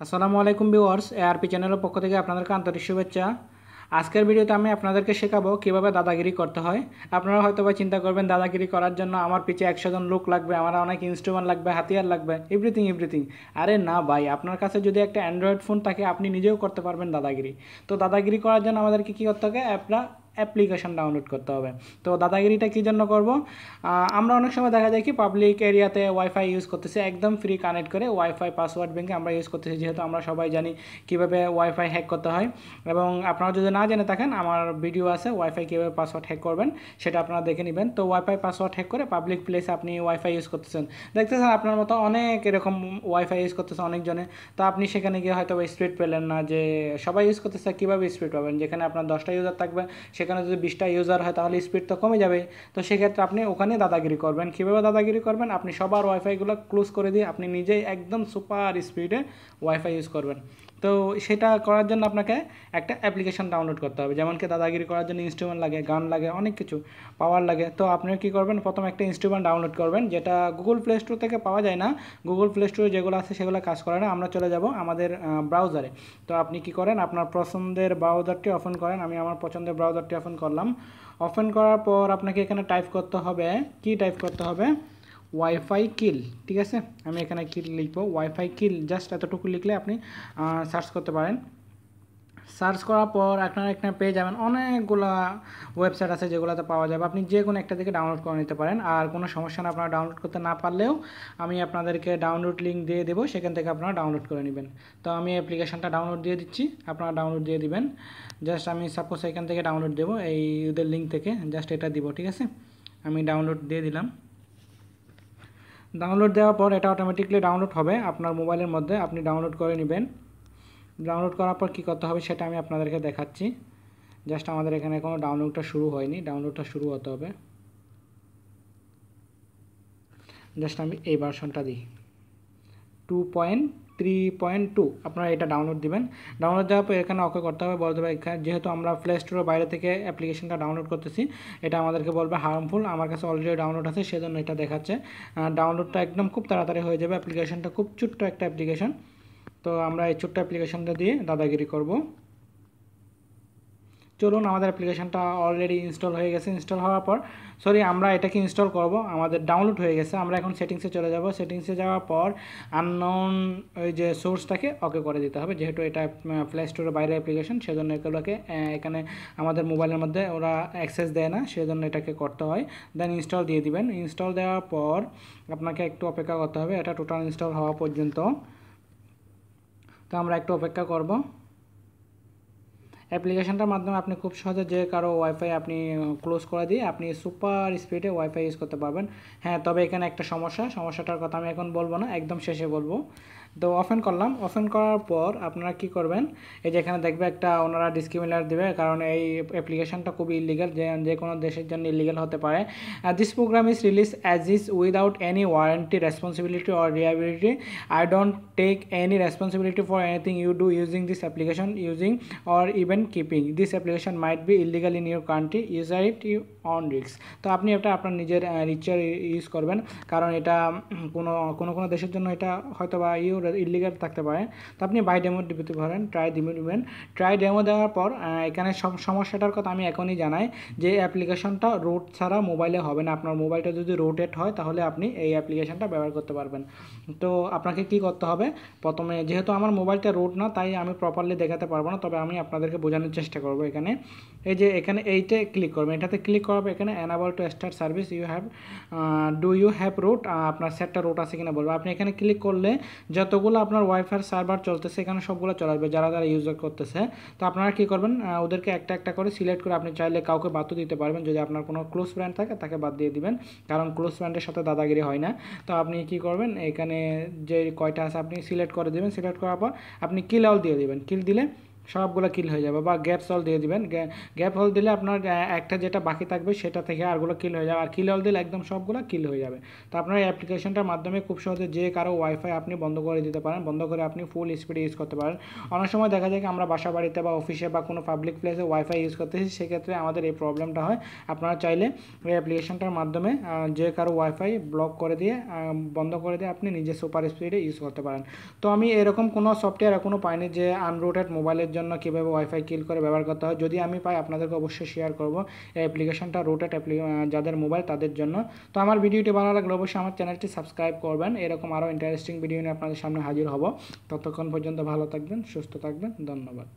আসসালামু আলাইকুম viewers, ARP চ্যানেলের পক্ষ থেকে আপনাদেরকে আন্তরিক শুভেচ্ছা। আজকের ভিডিওতে আমি আপনাদেরকে শেখাবো কীভাবে দাদাগিরি করতে হয়। আপনারা হয়তো বা চিন্তা করবেন দাদাগিরি করার জন্য আমার পিছে 100 জন লোক লাগবে, আমার অনেক ইনস্ট্রুমেন্ট লাগবে, হাতিয়ার লাগবে, এভরিথিং। আরে না ভাই, আপনার কাছে যদি একটা অ্যান্ড্রয়েড ফোন থাকে আপনি নিজেও করতে পারবেন দাদাগিরি। তো দাদাগিরি করার জন্য আমাদেরকে কী করতে হবে? অ্যাপ্লিকেশন ডাউনলোড করতে হবে। তো দাদাগিরিটা কী জন্য করব? আমরা অনেক সময় দেখা যায় কি পাবলিক এরিয়াতে ওয়াইফাই ইউজ করতেছি, একদম ফ্রি কানেক্ট করে ওয়াইফাই পাসওয়ার্ড ব্যাঙ্কে আমরা ইউজ করতেছি, যেহেতু আমরা সবাই জানি কীভাবে ওয়াইফাই হ্যাক করতে হয়। এবং আপনারা যদি না জেনে থাকেন, আমার ভিডিও আছে ওয়াইফাই কীভাবে পাসওয়ার্ড হ্যাক করবেন, সেটা আপনারা দেখে নেবেন। তো ওয়াইফাই পাসওয়ার্ড হ্যাক করে পাবলিক প্লেসে আপনি ওয়াইফাই ইউজ করতেছেন, দেখতেছেন আপনার মতো অনেক এরকম ওয়াইফাই ইউজ করতেছে অনেকজনে। তো আপনি সেখানে গিয়ে হয়তো স্পিড পেলেন না, যে সবাই ইউজ করতেছে, কীভাবে স্পিড পাবেন? যেখানে আপনার 10টা ইউজার থাকবে সেখানে যদি 20টা ইউজার হয় তাহলে স্পিড তো কমে যাবে। তো সেক্ষেত্রে আপনি ওখানে দাদাগিরি করবেন। কীভাবে দাদাগিরি করবেন? আপনি সবার ওয়াইফাইগুলো ক্লোজ করে দিয়ে আপনি নিজেই একদম সুপার স্পিডে ওয়াইফাই ইউজ করবেন। তো সেটা করার জন্য আপনাকে একটা অ্যাপ্লিকেশন ডাউনলোড করতে হবে। যেমন কি দাদাগিরি করার জন্য ইনস্ট্রুমেন্ট লাগে, গান লাগে, অনেক কিছু পাওয়ার লাগে। তো আপনি কী করবেন? প্রথমে একটা ইনস্ট্রুমেন্ট ডাউনলোড করবেন, যেটা গুগল প্লে স্টোর থেকে পাওয়া যায় না। গুগল প্লে স্টোরে যেগুলো আছে সেগুলো কাজ করে না। আমরা চলে যাব আমাদের ব্রাউজারে। তো আপনি কি করেন? আপনার পছন্দের ব্রাউজারটি ওপেন করেন। আমি আমার পছন্দের ব্রাউজারটি ওপেন করলাম। ওপেন করার পর আপনাকে এখানে টাইপ করতে হবে, কি টাইপ করতে হবে? ওয়াইফাই কিল। ঠিক আছে, আমি এখানে কিল লিখবো, ওয়াইফাই কিল, জাস্ট এতটুকু লিখলে আপনি সার্চ করতে পারেন। সার্চ করার পর আপনারা এখানে পেয়ে যাবেন অনেকগুলো ওয়েবসাইট আছে যেগুলোতে পাওয়া যাবে। আপনি যে কোনো একটা থেকে ডাউনলোড করে নিতে পারেন। আর কোনো সমস্যা না, আপনারা ডাউনলোড করতে না পারলেও আমি আপনাদেরকে ডাউনলোড লিঙ্ক দিয়ে দেবো, সেখান থেকে আপনারা ডাউনলোড করে নেবেন। তো আমি অ্যাপ্লিকেশনটা ডাউনলোড দিয়ে দিচ্ছি, আপনারা ডাউনলোড দিয়ে দিবেন। জাস্ট আমি সাপোজ এখান থেকে ডাউনলোড দেবো, এই ওদের লিঙ্ক থেকে জাস্ট এটা দিব। ঠিক আছে, আমি ডাউনলোড দিয়ে দিলাম। ডাউনলোড দেওয়ার পর এটা অটোমেটিকলি ডাউনলোড হবে আপনার মোবাইলের মধ্যে, আপনি ডাউনলোড করে নেবেন। ডাউনলোড করার পর কী করতে হবে সেটা আমি আপনাদেরকে দেখাচ্ছি। জাস্ট আমাদের এখানে কোনো ডাউনলোডটা শুরু হয়নি, ডাউনলোডটা শুরু হতে হবে। জাস্ট আমি এই ভার্সনটা দিই 2.3.2। আপনারা এটা ডাউনলোড দিবেন। ডাউনলোড দেওয়ার পর এখানে ওকে করতে হবে, বলতে হবে এখানে যেহেতু আমরা প্লে স্টোরের বাইরে থেকে অ্যাপ্লিকেশনটা ডাউনলোড করতেছি, এটা আমাদেরকে বলবে হার্মফুল। আমার কাছে অলরেডি ডাউনলোড আছে, সেজন্য এটা দেখাচ্ছে। ডাউনলোডটা একদম খুব তাড়াতাড়ি হয়ে যাবে। অ্যাপ্লিকেশনটা খুব ছোট্ট একটা অ্যাপ্লিকেশন। তো আমরা এই ছোট্ট অ্যাপ্লিকেশনটা দিয়ে দাদাগিরি করব। চলুন, আমাদের অ্যাপ্লিকেশনটা অলরেডি ইনস্টল হয়ে গেছে। ইনস্টল হওয়ার পর আমরা এটাকে ইনস্টল করব, আমাদের ডাউনলোড হয়ে গেছে। আমরা এখন সেটিংসে চলে যাব। সেটিংসে যাওয়ার পর আননোন ওই যে সোর্সটাকে ওকে করে দিতে হবে, যেহেতু এটা প্লে স্টোরের বাইরে অ্যাপ্লিকেশন, সেজন্য এগুলোকে এখানে আমাদের মোবাইলের মধ্যে ওরা অ্যাক্সেস দেয় না, সেজন্য এটাকে করতে হয়। দেন ইনস্টল দিয়ে দিবেন। ইনস্টল দেওয়ার পর আপনাকে একটু অপেক্ষা করতে হবে এটা টোটাল ইনস্টল হওয়া পর্যন্ত। তো আমরা একটু অপেক্ষা করব। অ্যাপ্লিকেশনটার মাধ্যমে আপনি খুব সহজে যে কারো ওয়াইফাই আপনি ক্লোজ করে দিয়ে আপনি সুপার স্পিডে ওয়াইফাই ইউজ করতে পারবেন। হ্যাঁ, তবে এখানে একটা সমস্যাটার কথা আমি এখন বলবো না, একদম শেষে বলবো। তো ওপেন করলাম। ওপেন করার পর আপনারা কি করবেন? এই যে এখানে দেখবে একটা ওনারা ডিসক্রিমিনার দেবে, কারণ এই অ্যাপ্লিকেশনটা খুবই ইলিগাল, যে কোনো দেশের জন্য ইলিগাল হতে পারে। This program is release as is without any warranty, responsibility or reliability. I don't take any responsibility for anything you do using this application, using or even keeping this application might be illegal in your country, use it on risk। তো আপনি এটা আপনার নিজের রিচার use করবেন, কারণ এটা কোনো দেশের জন্য এটা হয়তো বা ইলিগাল থাকতে পারে। তো আপনি বাই ডেমো দিতে পারেন, ট্রাই দিবেন। ট্রাই ডেমো দেওয়ার পর এখানে সব সমস্যাটার কথা আমি এখনই জানাই, যে অ্যাপ্লিকেশনটা রুট ছাড়া মোবাইলে হবে না। আপনার মোবাইলটা যদি রুটেড হয় তাহলে আপনি এই অ্যাপ্লিকেশনটা ব্যবহার করতে পারবেন। তো আপনাকে কি করতে হবে? প্রথমে যেহেতু আমার মোবাইলটা রুট না, তাই আমি প্রপারলি দেখাতে পারবো না, তবে আমি আপনাদেরকে বোঝানোর চেষ্টা করব। এখানে এই যে এখানে এইটা ক্লিক করবেন, এটাতে ক্লিক করাবে। এখানে enable to start service you have, do you have root, আপনার সেটটা রুট আছে কিনা বলবে। আপনি এখানে ক্লিক করলে যতগুলো আপনার ওয়াইফাই সার্ভার চলতেছে এখানে সবগুলো চলে আসবে, যারা ইউজ করতেছে। তো আপনারা কী করবেন? ওদেরকে একটা একটা করে সিলেক্ট করে আপনি চাইলে কাউকে বাদও দিতে পারবেন, যদি আপনার কোনো ক্লোজ ফ্রেন্ড থাকে তাকে বাদ দিয়ে দিবেন, কারণ ক্লোজ ফ্রেন্ডের সাথে দাদাগিরি হয় না। তো আপনি কি করবেন? এখানে যে কয়টা আছে আপনি সিলেক্ট করে দেবেন। সিলেক্ট করার পর আপনি কিল অল দিয়ে দেবেন। কিল দিলে সবগুলো কিল হয়ে যাবে, বা গ্যাপ সল দিয়ে দিবেন। গ্যাপ হল দিলে আপনার একটা যেটা বাকি থাকবে সেটা থেকে আরগুলো কিল হয়ে যাবে, আর কিল হল দিলে একদম সবগুলো কিল হয়ে যাবে। তো আপনার এই অ্যাপ্লিকেশনটার মাধ্যমে খুব সহজে যে কারো ওয়াইফাই আপনি বন্ধ করে দিতে পারেন, বন্ধ করে আপনি ফুল স্পিডে ইউজ করতে পারেন। অনেক সময় দেখা যায় কি আমরা বাসা বাড়িতে বা অফিসে বা কোনো পাবলিক প্লেসে ওয়াইফাই ইউজ করতেছি, সেক্ষেত্রে আমাদের এই প্রবলেমটা হয়। আপনারা চাইলে এই অ্যাপ্লিকেশনটার মাধ্যমে যে কারো ওয়াইফাই ব্লক করে দিয়ে বন্ধ করে দিয়ে আপনি নিজে সুপার স্পিডে ইউজ করতে পারেন। তো আমি এরকম কোনো সফটওয়্যার এখনও পাইনি যে আনরুটেড মোবাইলের জন্য কীভাবে ওয়াইফাই কিল করে ব্যবহার করতে হয়। যদি আমি পাই আপনাদেরকে অবশ্যই শেয়ার করব এই অ্যাপ্লিকেশনটা, রুটেড যাদের মোবাইল তাদের জন্য। তো আমার ভিডিওটি ভালো লাগলে অবশ্যই আমার চ্যানেলটি সাবস্ক্রাইব করবেন। এরকম আরও ইন্টারেস্টিং ভিডিও নিয়ে আপনাদের সামনে হাজির হব। ততক্ষণ পর্যন্ত ভালো থাকবেন, সুস্থ থাকবেন, ধন্যবাদ।